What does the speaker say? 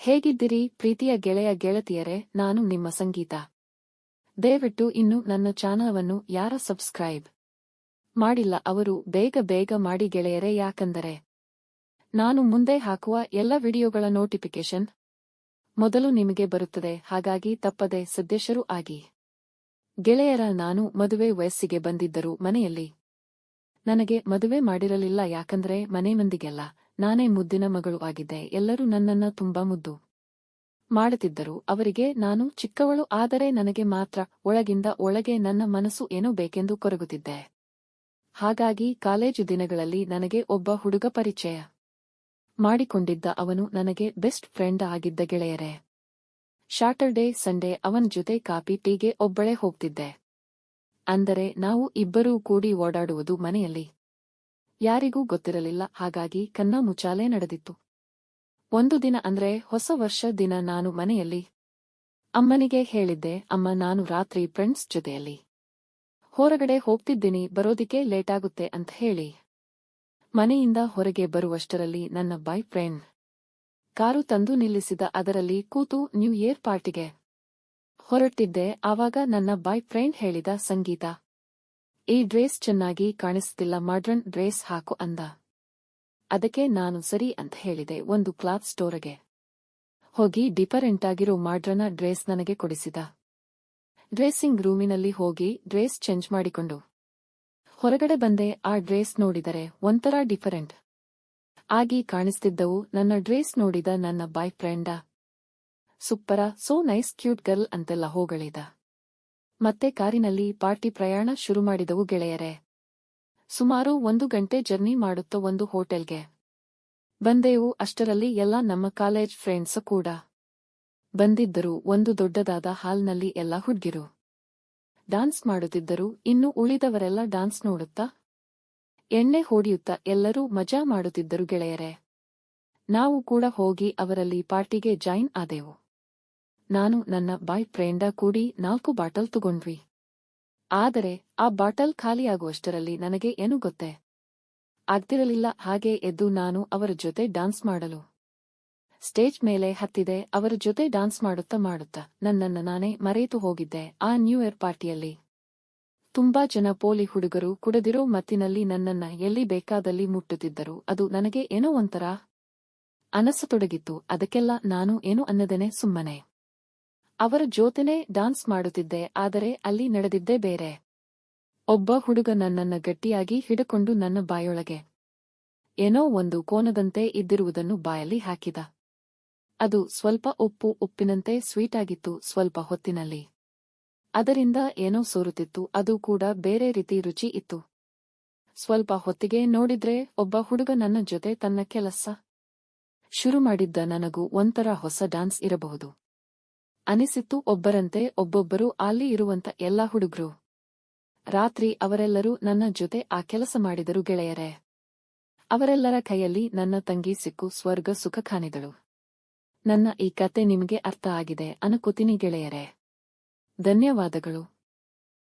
ಹೇಗಿದ್ದೀರಿ ಪ್ರೀತಿಯ ಗೆಳೆಯ ಗೆಳತಿಯರೇ, ನಾನು ನಿಮ್ಮ ಸಂಗೀತ. ದಯವಿಟ್ಟು ಇನ್ನು ನನ್ನ ಚಾನಲವನ್ನು ಯಾರ ಸಬ್ಸ್ಕ್ರೈಬ್ ಮಾಡಿಲ್ಲ ಅವರು ಬೇಗ ಮಾಡಿ ಗೆಳೆಯರೇ, ಯಾಕಂದರೆ ನಾನು ಮುಂದೆ ಹಾಕುವ ಎಲ್ಲ ವಿಡಿಯೋಗಳ ನೋಟಿಫಿಕೇಶನ್ ಮೊದಲು ನಿಮಗೆ ಬರುತ್ತದೆ. ಹಾಗಾಗಿ ತಪ್ಪದೆ ಸದಸ್ಯರು ಆಗಿ. ಗೆಳೆಯರ, ನಾನು ಮದುವೆ ವಯಸ್ಸಿಗೆ ಬಂದಿದ್ದರೂ ಮನೆಯಲ್ಲಿ ನನಗೆ ಮದುವೆ ಮಾಡಿರಲಿಲ್ಲ. ಯಾಕಂದ್ರೆ ಮನೆ ಮಂದಿಗೆಲ್ಲ ನಾನೇ ಮುದ್ದಿನ ಮಗಳು ಆಗಿದ್ದೆ. ಎಲ್ಲರೂ ನನ್ನನ್ನ ತುಂಬಾ ಮುದ್ದು ಮಾಡುತ್ತಿದ್ದರು. ಅವರಿಗೆ ನಾನು ಚಿಕ್ಕವಳು, ಆದರೆ ನನಗೆ ಮಾತ್ರ ಒಳಗಿಂದ ಒಳಗೆ ನನ್ನ ಮನಸ್ಸು ಏನೋ ಬೇಕೆಂದು ಕೊರಗುತ್ತಿದ್ದೆ. ಹಾಗಾಗಿ ಕಾಲೇಜು ದಿನಗಳಲ್ಲಿ ನನಗೆ ಒಬ್ಬ ಹುಡುಗ ಪರಿಚಯ ಮಾಡಿಕೊಂಡಿದ್ದ. ಅವನು ನನಗೆ ಬೆಸ್ಟ್ ಫ್ರೆಂಡ್ ಆಗಿದ್ದ ಗೆಳೆಯರೇ. ಸ್ಯಾಟರ್ಡೇ ಸಂಡೇ ಅವನ ಜೊತೆ ಕಾಫಿ ಟೀಗೆ ಒಬ್ಬಳೇ ಹೋಗ್ತಿದ್ದೆ. ಅಂದರೆ ನಾವು ಇಬ್ಬರೂ ಕೂಡಿ ಓಡಾಡುವುದು ಮನೆಯಲ್ಲಿ ಯಾರಿಗೂ ಗೊತ್ತಿರಲಿಲ್ಲ. ಹಾಗಾಗಿ ಕನ್ನ ಮುಚ್ಚಾಲೆ ನಡೆದಿತ್ತು. ಒಂದು ದಿನ ಅಂದ್ರೆ ಹೊಸ ವರ್ಷ ದಿನ ನಾನು ಮನೆಯಲ್ಲಿ ಅಮ್ಮನಿಗೆ ಹೇಳಿದ್ದೆ, ಅಮ್ಮ, ನಾನು ರಾತ್ರಿ ಫ್ರೆಂಡ್ಸ್ ಜೊತೆಯಲ್ಲಿ ಹೊರಗಡೆ ಹೋಗ್ತಿದ್ದೀನಿ, ಬರೋದಿಕ್ಕೆ ಲೇಟಾಗುತ್ತೆ ಅಂತ ಹೇಳಿ. ಮನೆಯಿಂದ ಹೊರಗೆ ಬರುವಷ್ಟರಲ್ಲಿ ನನ್ನ ಬಾಯ್ ಫ್ರೆಂಡ್ ಕಾರು ತಂದು ನಿಲ್ಲಿಸಿದ. ಅದರಲ್ಲಿ ಕೂತು ನ್ಯೂ ಇಯರ್ ಪಾರ್ಟಿಗೆ ಹೊರಟಿದ್ದೆ. ಆವಾಗ ನನ್ನ ಬಾಯ್ ಫ್ರೆಂಡ್ ಹೇಳಿದ, ಸಂಗೀತ, ಈ ಡ್ರೆಸ್ ಚೆನ್ನಾಗಿ ಕಾಣಿಸ್ತಿಲ್ಲ, ಮಾಡ್ರನ್ ಡ್ರೆಸ್ ಹಾಕು ಅಂದ. ಅದಕ್ಕೆ ನಾನು ಸರಿ ಅಂತ ಹೇಳಿದೆ. ಒಂದು ಕ್ಲಾತ್ ಸ್ಟೋರ್ಗೆ ಹೋಗಿ ಡಿಫರೆಂಟ್ ಆಗಿರೋ ಮಾಡ್ರನ ಡ್ರೆಸ್ ನನಗೆ ಕೊಡಿಸಿದ. ಡ್ರೆಸ್ಸಿಂಗ್ ರೂಮಿನಲ್ಲಿ ಹೋಗಿ ಡ್ರೆಸ್ ಚೇಂಜ್ ಮಾಡಿಕೊಂಡು ಹೊರಗಡೆ ಬಂದೆ. ಆ ಡ್ರೆಸ್ ನೋಡಿದರೆ ಒಂಥರ ಡಿಫರೆಂಟ್ ಆಗಿ ಕಾಣಿಸ್ತಿದ್ದವು. ನನ್ನ ಡ್ರೆಸ್ ನೋಡಿದ ನನ್ನ boy friend super, so nice, cute girl ಅಂತೆಲ್ಲ ಹೊಗಳಿದ. ಮತ್ತೆ ಕಾರಿನಲ್ಲಿ ಪಾರ್ಟಿ ಪ್ರಯಾಣ ಶುರು ಮಾಡಿದವು ಗೆಳೆಯರೇ. ಸುಮಾರು 1 ಗಂಟೆ ಜರ್ನಿ ಮಾಡುತ್ತಾ ಒಂದು ಹೋಟೆಲ್ಗೆ ಬಂದೆವು. ಅಷ್ಟರಲ್ಲಿ ಎಲ್ಲ ನಮ್ಮ ಕಾಲೇಜ್ ಫ್ರೆಂಡ್ಸ್ ಕೂಡ ಬಂದಿದ್ದರು. ಒಂದು ದೊಡ್ಡದಾದ ಹಾಲ್ನಲ್ಲಿ ಎಲ್ಲ ಹುಡ್ಗಿರು ಡಾನ್ಸ್ ಮಾಡುತ್ತಿದ್ದರು. ಇನ್ನು ಉಳಿದವರೆಲ್ಲ ಡಾನ್ಸ್ ನೋಡುತ್ತಾ ಎಣ್ಣೆ ಹೊಡೆಯುತ್ತಾ ಎಲ್ಲರೂ ಮಜಾ ಮಾಡುತ್ತಿದ್ದರು ಗೆಳೆಯರೇ. ನಾವು ಕೂಡ ಹೋಗಿ ಅವರಲ್ಲಿ ಪಾರ್ಟಿಗೆ ಜಾಯಿನ್ ಆದೆವು. ನಾನು ನನ್ನ ಬಾಯ್ ಫ್ರೆಂಡ ಕೂಡಿ 4 ಬಾಟಲ್ ತಗೊಂಡ್ವಿ. ಆದರೆ ಆ ಬಾಟಲ್ ಖಾಲಿಯಾಗುವಷ್ಟರಲ್ಲಿ ನನಗೆ ಏನು ಗೊತ್ತೇ ಆಗ್ತಿರಲಿಲ್ಲ. ಹಾಗೆ ಎದ್ದು ನಾನು ಅವರ ಜೊತೆ ಡಾನ್ಸ್ ಮಾಡಲು ಸ್ಟೇಜ್ ಮೇಲೆ ಹತ್ತಿದೆ. ಅವರ ಜೊತೆ ಡಾನ್ಸ್ ಮಾಡುತ್ತಾ ನನ್ನನ್ನ ನಾನೇ ಮರೆತು ಹೋಗಿದ್ದೆ. ಆ ನ್ಯೂ ಇಯರ್ ಪಾರ್ಟಿಯಲ್ಲಿ ತುಂಬಾ ಜನ ಪೋಲಿ ಹುಡುಗರು ಕುಡಿದಿರೋ ಮತ್ತಿನಲ್ಲಿ ನನ್ನನ್ನ ಎಲ್ಲಿ ಬೇಕಾದಲ್ಲಿ ಮುಟ್ಟುತ್ತಿದ್ದರು. ಅದು ನನಗೆ ಏನೋ ಒಂಥರ ಅನಸತೊಡಗಿತ್ತು. ಅದಕ್ಕೆಲ್ಲ ನಾನು ಏನು ಅನ್ನದೇನೆ ಸುಮ್ಮನೆ ಅವರ ಜೊತೆನೇ ಡಾನ್ಸ್ ಮಾಡುತ್ತಿದ್ದೆ. ಆದರೆ ಅಲ್ಲಿ ನಡೆದಿದ್ದೇ ಬೇರೆ. ಒಬ್ಬ ಹುಡುಗ ನನ್ನನ್ನ ಗಟ್ಟಿಯಾಗಿ ಹಿಡಿಕೊಂಡು ನನ್ನ ಬಾಯೊಳಗೆ ಏನೋ ಒಂದು ಕೋನದಂತೆ ಇದ್ದಿರುವುದನ್ನು ಬಾಯಲ್ಲಿ ಹಾಕಿದ. ಅದು ಸ್ವಲ್ಪ ಉಪ್ಪಿನಂತೆ ಸ್ವೀಟ್ ಆಗಿತ್ತು. ಸ್ವಲ್ಪ ಹೊತ್ತಿನಲ್ಲಿ ಅದರಿಂದ ಏನೋ ಸೋರುತ್ತಿತ್ತು. ಅದು ಕೂಡ ಬೇರೆ ರೀತಿ ರುಚಿ ಇತ್ತು. ಸ್ವಲ್ಪ ಹೊತ್ತಿಗೆ ನೋಡಿದ್ರೆ ಒಬ್ಬ ಹುಡುಗ ನನ್ನ ಜೊತೆ ತನ್ನ ಕೆಲಸ ಶುರು ಮಾಡಿದ್ದ. ನನಗೂ ಒಂಥರ ಹೊಸ ಡಾನ್ಸ್ ಇರಬಹುದು ಅನಿಸಿತ್ತು. ಒಬ್ಬರಂತೆ ಒಬ್ಬೊಬ್ಬರು ಅಲ್ಲಿ ಇರುವಂತ ಎಲ್ಲಾ ಹುಡುಗ್ರು ರಾತ್ರಿ ಅವರೆಲ್ಲರೂ ನನ್ನ ಜೊತೆ ಆ ಕೆಲಸ ಮಾಡಿದರು ಗೆಳೆಯರೇ. ಅವರೆಲ್ಲರ ಕೈಯಲ್ಲಿ ನನ್ನ ತಂಗಿ ಸಿಕ್ಕು ಸ್ವರ್ಗ ಸುಖ ಕಾಣಿದಳು. ನನ್ನ ಈ ಕತೆ ನಿಮಗೆ ಅರ್ಥ ಆಗಿದೆ ಅನ್ಕೋತೀನಿ ಗೆಳೆಯರೇ. ಧನ್ಯವಾದಗಳು.